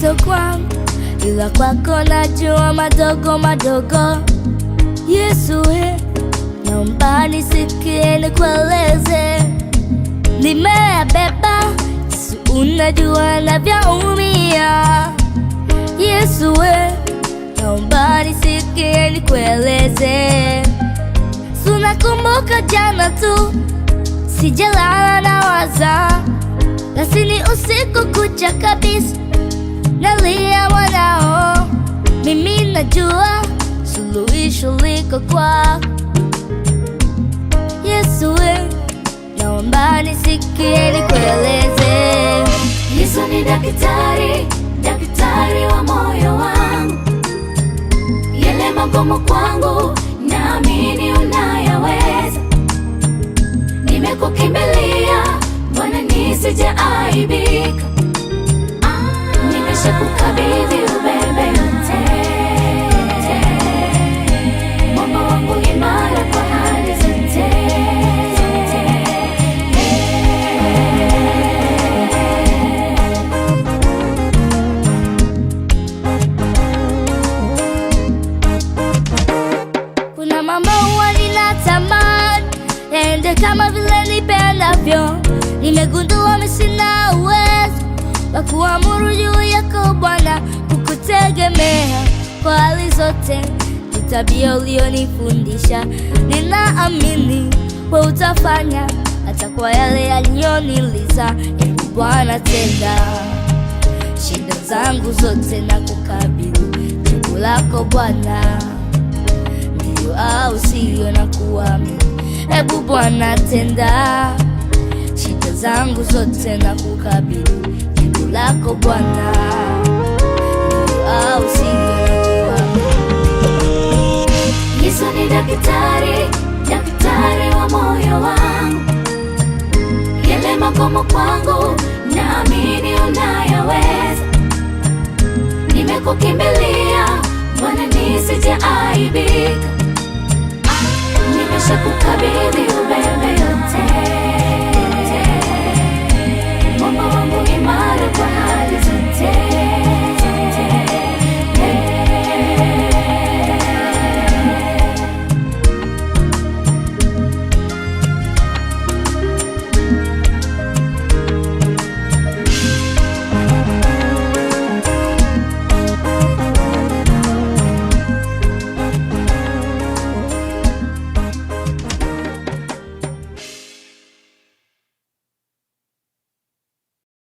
mazito kwangu, ila kwako najua madogo madogo. Yesu naomba nisikie nikueleze, nimeyabeba. Yesu unajua navyoumia. Yesu naomba nisikie nikueleze. Sunakumbuka jana tu, sijalala na waza, lakini usiku kucha kabisa nalia mwanao. Mimi najua suluhisho liko kwako. Yesu naomba nisikie nikueleze. Yesu ni daktari, daktari wa moyo wangu. Yale magumu kwangu naamini unayaweza. Nimekukimbilia Bwana nisije aibika. Nimeshakukabidhi ubebe yote. Mwamba wangu imara kwa hali zote. Kuna mambo huwa ninatamani yaende kama vile nipendavyo. Nimegundua mimi sina uwezo wa kuamuru juu yako Bwana, kukutegemea kwa hali zote. Ni tabia ulionifundisha, ninaamini wewe utafanya hata kwa yale yaliyoniliza. Bwana tenda shida zangu zote na kukabidhi jibu lako Bwana, ndio au sio na kuamini. Ebu Bwana tenda shida zangu zote na kukabidhi jibu lako Bwana, ndio au sio na kuamini. Yesu ni daktari, daktari wa moyo wangu. Yale magumu kwangu naamini unayaweza. Nimekukimbilia Bwana nisije aibika. Nimeshakukabidhi ubebe yote. Mwamba wangu imara kwa hali zote.